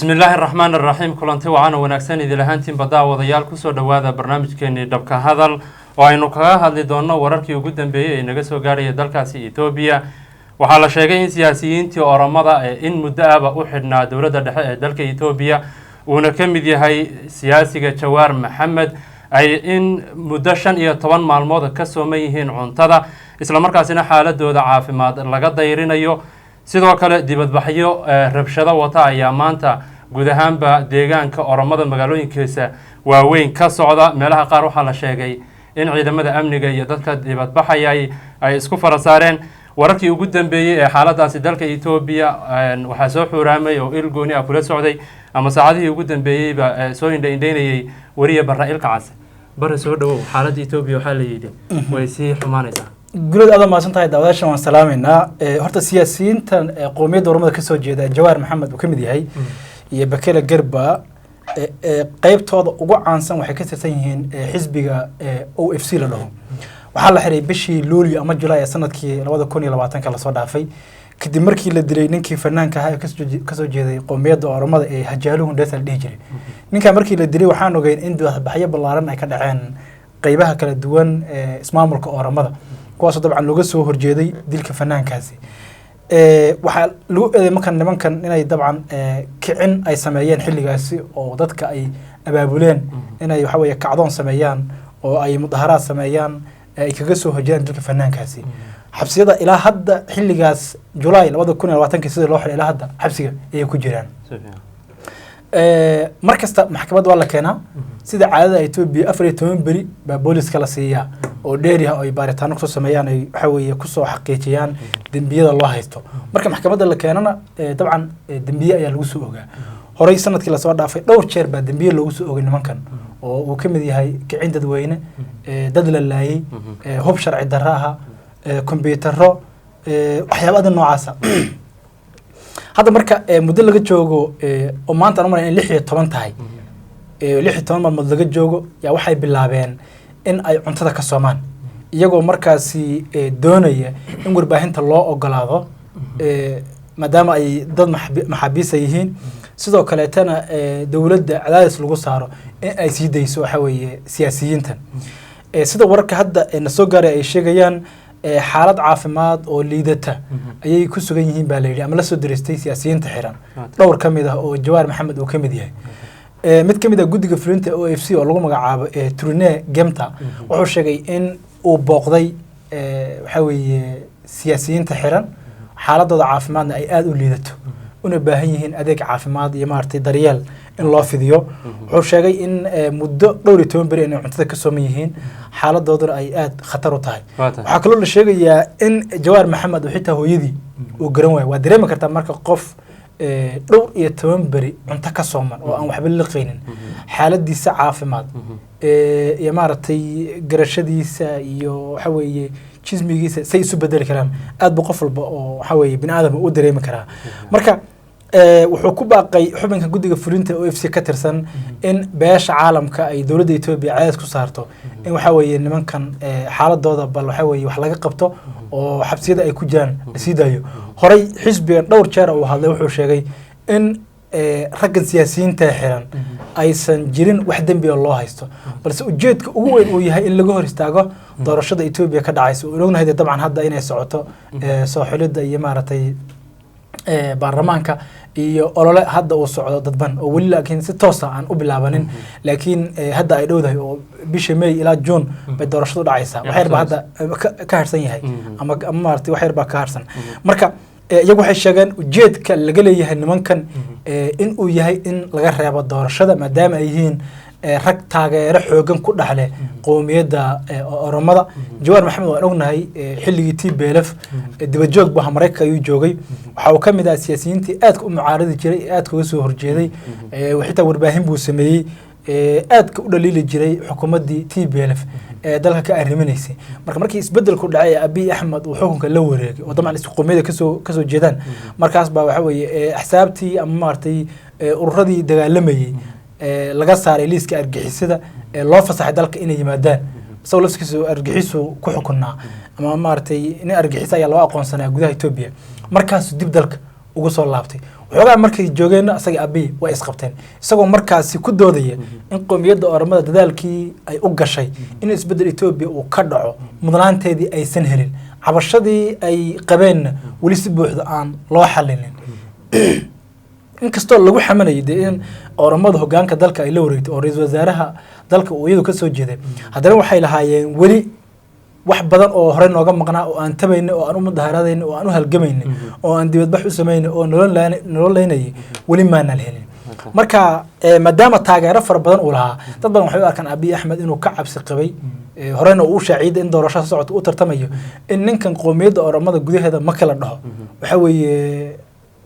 بسم الله الرحمن الرحيم كلانتي وعانا وناكسان إذا لهانتين بدأ وضيال كسو دوادا برنامج كيني دبكا هذا وأنو كغا هادلي دونا وراركي وقودن بيه إنغا سو غاري دالكاسي إثيوبيا وحالا شاقين سياسيين تي أورامادا إن مدعبا أحدنا دولة دالكا إثيوبيا ونكمد يهي سياسي جوار محمد أي إن مدشان إيا طوان مالمودا كسو ميهين عنtada isla markaasina xaaladooda caafimaad laga dayrinayo sidoo kale dibadbaxyo rabshado wata ayaa maanta guud ahaanba deegaanka Oromada magaalooyinkiisa waaweyn ka socda meelaha qaar waxa la sheegay in ciidamada amniga iyo dadka dibadbaxayay ay isku farasaareen wararkii ugu dambeeyay ee xaaladaasi dalka Ethiopia waxa soo xuraamay oo ilgooni ah kula socday ama saacadihii ugu dambeeyay ba soo indhaynayay wariye barra ilkaas bar soo dhaw xaaladda Ethiopia waxa la yidhi way si xumaanaysaa قلت هذا ما سنتهي دعواتنا والسلامنا هرت السياسيين قومية دورمة كسو جيدا جوار محمد وكمدي هاي يبكيلا قربا قيبت هذا وقع عن سن وحكيت سيهين حزبي او اف سي لهم وحال حري بشي لولي اما جولاي سنه كي لوada 2020 kala soo dhaafay kadib markii la dilay ninkii fanaanka ahaa kasoo jeeday qoomiyada Oromada ee Hajaaluhu Deesal dhijiri ninka markii la dilay waxaan ogeyn in baxyo balaaran ay ka dhaceen qaybaha kala duwan ismaamulka Oromada kuwaas dabcan looga soo horjeeday dilka fanaankaasi waxa lagu eedeeyay nimankan inay dabcan kicin ay sameeyeen xilligaasi oo dadka ay abaabuleen inay waxa weeye kacdoon sameeyaan oo ay mudaharaad sameeyaan ay kaga soo horjeedaan dilka fanaankaasi xabsiyada ilaa hadda xilligaas July 2020 sida loo xilay ilaa hadda xabsiga ay ku jiraan markasta maxkamadda waa la keenaa sida caadada Ethiopia 14 bari ba booliska la siiyaa oo dheeriha ay baaritaan ku sameeyaan ay waxa weeye ku soo xaqiijiyaan dambiyada loo haysto marka maxkamadda la keenana dabcan dambiye ayaa lagu soo ogaa horay sanadkii la soo dhaafay dhowr jeer ba dambiye lagu soo ogay nimankan oo uu kamid yahay kicin dadweyne dad la laayay hub sharci daraaha kombiyuutarro waxyaabaha noocaas hadda marka muddo laga joogo oo maanta aan in 16 tahay 16 maalmood laga joogo yaa waxay bilaabeen in ay cuntada ka soomaan iyagoo markaasi doonaya in warbaahinta loo ogolaado maadaama ay dad maxaabiis yihiin sidoo kale tana dawladda cadaadis lagu saaro in ay sii dayso waxa weeye siyaasiyiintan sida wararka hadda na soo gaaray ay sheegayaan xaalad caafimaad oo liidata ayay ku sugan yihiin baa la yiri ama la soo diristay siyaasiyiinta xiran dhowr kamid ah oo Jawaar Maxamed uu kamid yahay mid kamid ah guddiga fulinta OFC oo lagu magacaabo Trune Gemta wuxuu sheegay in uu booqday waxa weeye siyaasiyiinta xiran xaaladooda caafimaadna ay aad u liidato una baahan yihiin adeeg caafimaad iyo maartay daryeel in loo fidiyo wuxuu sheegay in muddo dhowr iyo 10 bari inay cuntada ka sooman yihiin xaaladooda ay aad khatar u tahay waxa kale oo la sheegayaa in Jawaar Maxamed uu xitaa hooyadii uu garan waayay waa dareemi kartaa marka qof dhowr iyo 10 bari cunto ka sooman oo aan waxba la qeynin xaaladiisa caafimaad iyo maartay garashadiisa iyo waxa weeye jismigiisa say isu bedeli karaan aad bu qof walba oo waxa weeye bini'aadam u dareemi karaa marka wuxuu ku baaqay xubinka guddiga fulinta OFC ka tirsan in beesha caalamka ay dawladda Ethiopia cadaadis ku saarto in waxa weeye nimankan xaaladooda bal waxa weeye wax laga qabto oo xabsiyada ay ku jiraan sii daayo horay xisbiga dhowr jeer oo hadlay wuxuu sheegay in raggan siyaasiyiinta xiran aysan jirin wax dambi oo loo haysto balse ujeedka ugu weyn uu yahay in laga hor istaago doorashada Ethiopia ka dhacaysa oo ognahay dabcan hadda inay socoto soo xulida iyo maartay baarlamaanka iyo olole hadda uu socdo dadban oo wali laakiin si toos ah aan u bilaabanin laakiin hadda ay dhowdahay oo bisha May ilaa June bay doorashadu dhacaysa waxay rabaa hadda ka harsan yahay ama maartay waxay rabaa ka harsan marka iyagu waxay sheegeen ujeedka laga leeyahay nimankan in uu yahay in laga reebo doorashada maadaama ay yihiin rag taageero xoogan ku dhaxle qoomiyada Oromada Jawaar Maxamed waa ognahay xilligii TPLF dibadjoog baa Mareykanka ayuu joogay waxa uu kamid ah siyaasiyiintii aad u mucaaradi jiray aad uga soo horjeeday xitaa warbaahin buu sameeyay aad u dhaliili jiray xukuumadii TPLF dalka ka arrimaysay markii isbedelku dhacay Abiy Ahmed uu xukunka la wareegay oo dabcan isqoomiyada ka soo jeedaan markaas baa waxa weeye axsaabtii ama maartay ururadii dagaalamayay laga saaray liiska argixisada loo fasaxay dalka inay yimaadaan soo lafkiisu argixisu ku xukunaa ama maartay in argixisa ayaa loo aqoonsanaa gudaha Ethiopia markaas dib dalka ugu soo laabtay waxoogaa markay joogeenna asaga abi way isqabteen isagoo markaasi ku doodaya in qowmiyadda oromada dadaalkii ay u gashay in isbedel Ethiopia uu ka dhaco mudnaanteedii aysan helin cabashadii ay qabeen wali si buuxda aan loo xalinin inkastoo lagu xamanayay in oromada hogaanka dalka ay la wareegtay oo ra'iisul wasaaraha dalka uu iyadu ka soo jeeday haddana waxay lahaayeen wali wax badan oo hore nooga maqnaa oo aan tabayna oo aan u mudaharaadayna oo aan u halgamayna oo aan dibadbax u sameeyna oo nolol leynay wali maana helin marka maadaama taageero far badan uu lahaa dad badan waxay u arkaan Abiy Ahmed inuu ka cabsi qabay horena uu shaaciiday in doorashada socodka u tartamayo in ninkan qowmiyadda oromada gudaheeda ma kala dhaho waxa weeye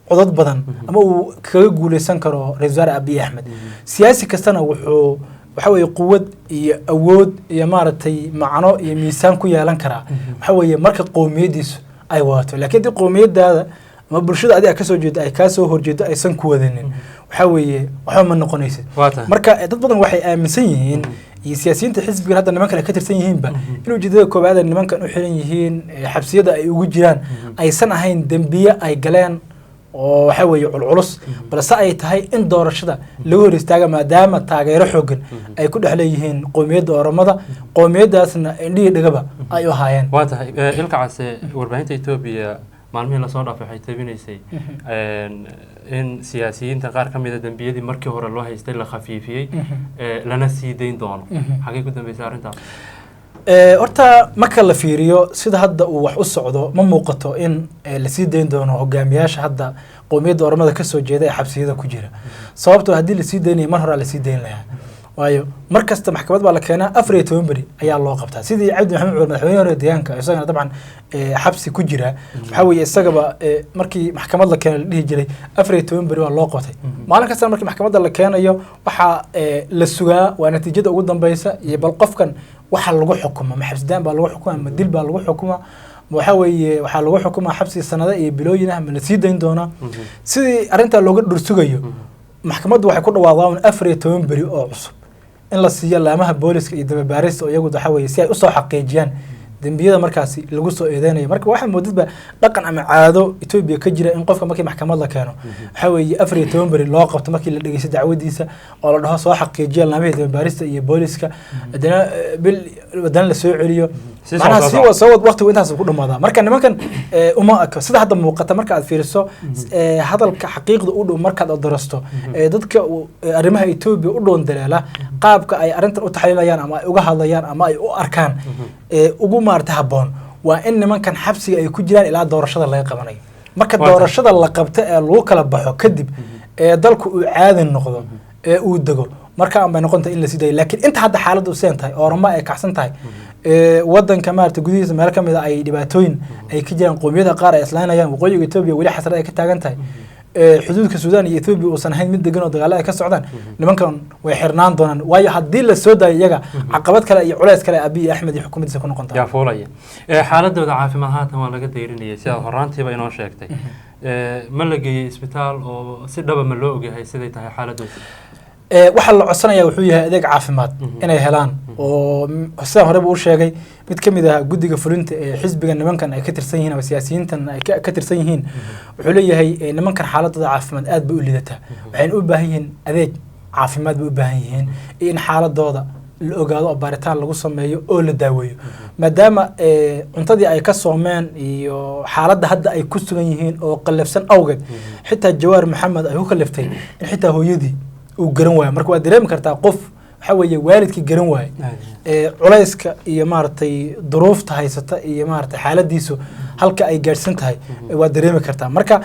codad badan ama uu kaga guuleysan karo ra'iisul wasaare Abiy Ahmed siyaasi kastana wuxuu waxa weeye quwad iyo awood iyo maaragtay macno iyo miisaan ku yeelan kara waxa weeye marka qowmiyadiisu ay waato laakiin dii qowmiyadaada ama bulshada adiga ka soo jeedo ay ka soo horjeedo aysan ku wadanin waxa weeye waxa ma noqonaysa marka dad badan waxay aaminsan yihiin iyo siyaasiyiinta xisbiga hadda nimanka ka tirsan yihiinba inuu ujeedada koobaad nimankan u xiran yihiin xabsiyada ay ugu jiraan aysan ahayn dambiye ay galeen oo waxa weeye culculus balse ay tahay in doorashada lagu hor istaaga maadaama taageero xooggan ay ku dhaxleeyihiin qowmiyadda oromada qowmiyadaasna indhihi dhagaba ay u haayeen waa tahay ilka case warbaahinta Ethiopia maalmihii la soo dhaafay waxay tabinaysay in siyaasiyiinta qaar ka mid ah dambiyadii markii hore loo haystay la khafiifiyay lana sii dayn doono xagee ku dambeysay arrintaas horta marka la fiiriyo sida hadda uu wax u socdo ma muuqato in la sii dayn doono hogaamiyaasha hadda qowmiyadda oromada ka soo jeeda ee xabsiyada ku jira sababtoo haddii la sii daynayo mar hore la sii dayn lahaa waayo markasta maxkamad baa la keenaa 14 beri ayaa loo qabtaa sidii Cabdi Maxamed Cumar madaxweynaha hore deegaanka isagana dabcan xabsi ku jira waxa weeye isagaba markii maxkamad la keenay la dhihi jiray 14 beri waa loo qotay maalin kasta markii maxkamadda la keenayo waxa la sugaa waa natiijada ugu dambaysa iyo bal qofkan waxa lagu xukumo ma xabsidaan baa lagu xukumaa ma dil baa lagu xukumaa waxa weeye waxa lagu xukumaa xabsi sanado iyo bilooyin ah ma la sii dayn doona sidii arinta looga dhursugayo maxkamaddu waxay ku dhawaaqaan 14 beri oo cusub in la siiyo laamaha booliska iyo dababaarista oo iyagu waxa weeye si ay u soo xaqiijiyaan dambiyada markaasi lagu soo eedeynayo marka waxa moodidba dhaqan ama caado Ethiopia ka jira in qofka markii maxkamad la keeno waxa weeye 14 beri loo qabto markii la dhageystay dacwadiisa oo la dhaho soo xaqiijiya laamaha dababaarista iyo booliska hadana la soo celiyo macnaha si wasawad waqtigu intaas ku dhamaada marka nimankan uma aka sida hadda muuqata marka aad fiiriso hadalka xaqiiqda u dhow marka aad darasto dadka arrimaha Ethiopia u dhoon daleela qaabka ay arintan u taxliilayaan ama ay uga hadlayaan ama ay u arkaan ugu maarta haboon waa in nimankan xabsiga ay ku jiraan ilaa doorashada laga qabanayo marka doorashada la qabto ee lagu kala baxo kadib dalku uu caadi noqdo uu dago marka aan bay noqontaa in la siday laakiin inta hadda xaaladdu seen tahay Oromo ay kacsan tahay wadanka maarta gudihiisa meel ka mid ah ay dhibaatooyin ay ka jiraan qowmiyada qaar ay islaanayaan waqooyiga Ethiopia wali xasarad ay ka taagan tahay xuduudka Suudaan iyo Ethiopia oo san ahayn mid degan oo dagaalo ay ka socdaan nimankan way xirnaan doonaan waayo haddii la soo daayo iyaga caqabad kale iyo culays kale Abiy Ahmed iyo xukuumaddiisa ku noqon doonta yaa foolaya xaaladooda caafimaad haatan waa laga dayrinayay sida horaantiiba inoo sheegtay ma la geeyay isbitaal oo si dhaba ma loo ogahay siday tahay xaaladooda waxa la codsanayaa wuxuu yahay adeeg caafimaad inay helaan oo sidaan horeba u sheegay mid ka mid ah guddiga fulinta ee xisbiga nimankan ay ka tirsan yihiin ama siyaasiyiintan ay ka tirsan yihiin wuxuu leeyahay nimankan xaaladooda caafimaad aad bay u liidataa waxayna u baahan yihiin adeeg caafimaad bay u baahan yihiin in xaaladooda la ogaado oo baaritaan lagu sameeyo oo la daaweeyo maadaama cuntadii ay ka soomeen iyo xaaladda hadda ay ku sugan yihiin oo qallafsan awgeed xitaa Jawaar Maxamed ay u kalaftay in xitaa hooyadii uu garan waayo marka waa dareemi kartaa qof waxa weeye waalidkii garan waayo culayska iyo maartay duruufta haysata iyo maartay xaaladiisu halka ay gaarsan tahay waa dareemi kartaa marka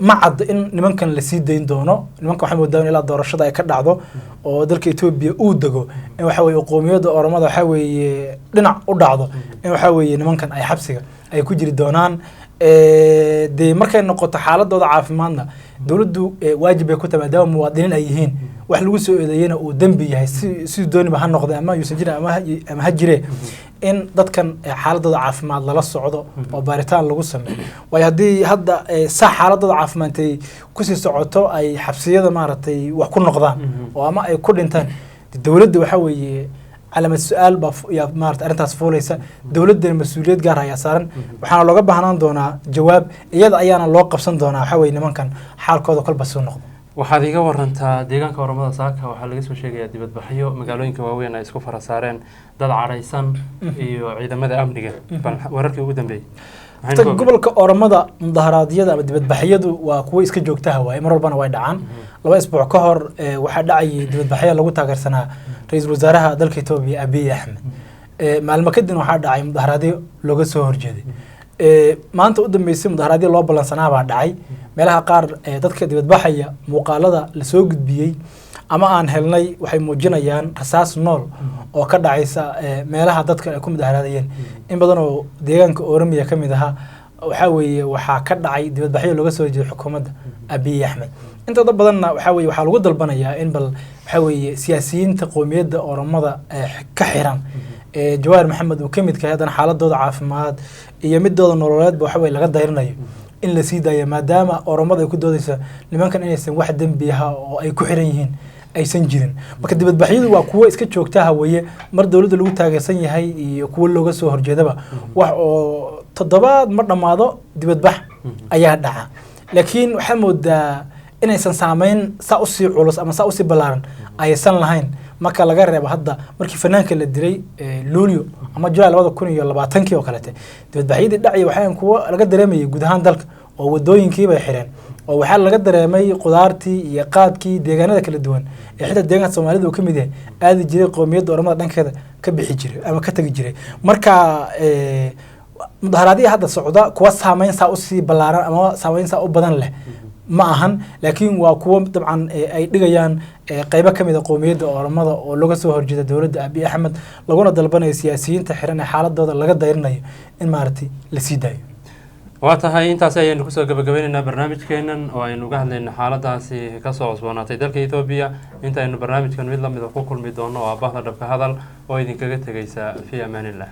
ma cad in nimankan la sii dayn doono nimanka waxa moodaan ilaa doorashada ay ka dhacdo oo dalka Ethiopia uu dago in waxa weeye qowmiyadda Oromada waxa weeye dhinac u dhacdo in waxa weeye nimankan ay xabsiga ay ku jiri doonaan de markay noqoto xaaladooda caafimaadna dawladdu waajib ay ku tahay maadaama muwaadiniin ay yihiin wax lagu soo eedeeyana uu dambi yahay si dooniba ha noqdo ama yuusan jirin ama ha jire in dadkan xaaladooda caafimaad lala socdo oo baaritaan lagu sameeyo waayo haddii hadda saa xaaladooda caafimaadtay kusii socoto ay xabsiyada maaragtay wax ku noqdaan oo ama ay ku dhintaan dawladda waxa weeye علامة السؤال يا مارت أرنتاس فوليسا دولة المسؤوليات جارها يا سارن وحنا لو جبنا دونا جواب يد أيانا لو قبسن دونا حوي نمان كان حال كذا كل بس نقطة waxaad iga warantaa deegaanka Oromada Saaka waxaa laga soo sheegayaa dibadbaxyo magaalooyinka waaweyn ay isku farasaareen dad caraysan iyo ciidamada amniga bal wararkii ugu dambeeyay gobolka Oromada mudaharaadyada ama dibadbaxyadu waa kuwa iska joogtaha waay mar walbana way dhacaan laba isbuuc ka hor waxa dhacay dibadbaxyo lagu taageersanaa ra'iisul wasaaraha dalka Itoobiya Abiy Ahmed maalmo kadib waxa dhacay mudaharaadyo looga soo horjeeday maanta u dambeysay mudaharaadyo loo balansanaa baa dhacay meelaha qaar dadka dibadbaxaya muuqaalada la soo gudbiyay ama aan helnay waxay muujinayaan rasaas nool oo ka dhacaysa meelaha dadka ay ku mudaharaadayeen in badan oo deegaanka Oromiya kamid aha waxa weeye waxa ka dhacay dibadbaxyo looga soo jeeday xukuumadda Abiy Ahmed inta dad badanna waxa weeye waxa lagu dalbanayaa in bal waxa weeye siyaasiyiinta qoomiyadda Oromada ka xiran Jawaar Maxamed oo kamid ka hadan xaaladooda caafimaad iyo midooda nololeed waxa weeye laga dayrinayo in la sii daayo maadaama Oromada ay ku doodaysa nimankan inaysan wax dambi ah oo ay ku xiran yihiin aysan jirin marka dibadbaxyadu waa kuwa iska joogtaha weeye mar dawladda lagu taageersan yahay iyo kuwa looga soo horjeedaba wax oo toddobaad ma dhamaado dibadbax ayaa dhaca laakiin waxa moodaa inaysan saameyn saa u sii culus ama saa u sii balaaran aysan lahayn marka laga reebo hadda markii fanaanka la diray Luulyo ama Julaay 2020 oo kale dibadbaxyadii dhacay waxaan kuwa laga dareemayay guud ahaan dalka oo wadooyinkii bay xireen oo waxa laga dareemay qudaartii iyo qaadkii deegaanada kala duwan ee xitaa deegaanka Soomaalida oo kamid ah aadi jiray qoomiyadda Oromada dhankeeda ka bixi jiray ama ka tagi jiray marka mudaharaadii hadda socda kuwa saameyn saa u sii balaaran ama saameyn saa u badan leh ma ahan laakiin waa kuwa dabcan ay dhigayaan qaybo kamid ah qoomiyadda Oromada oo laga soo horjeeda dawladda Abiy Ahmed laguna dalbanayo siyaasiyiinta xiran ee xaaladooda laga dayrinayo in maartay la sii daayo waa tahay intaas ayaynu kusoo gabagabaynaynaa barnaamijkeenan oo aynu uga hadlaynaa xaaladaasi ka soo cusboonaatay dalka Itoobiya inta aynu barnaamijkan mid la mid ah ku kulmi doono oo bahda dhabka hadal oo idinkaga tagaysa fi amaanillah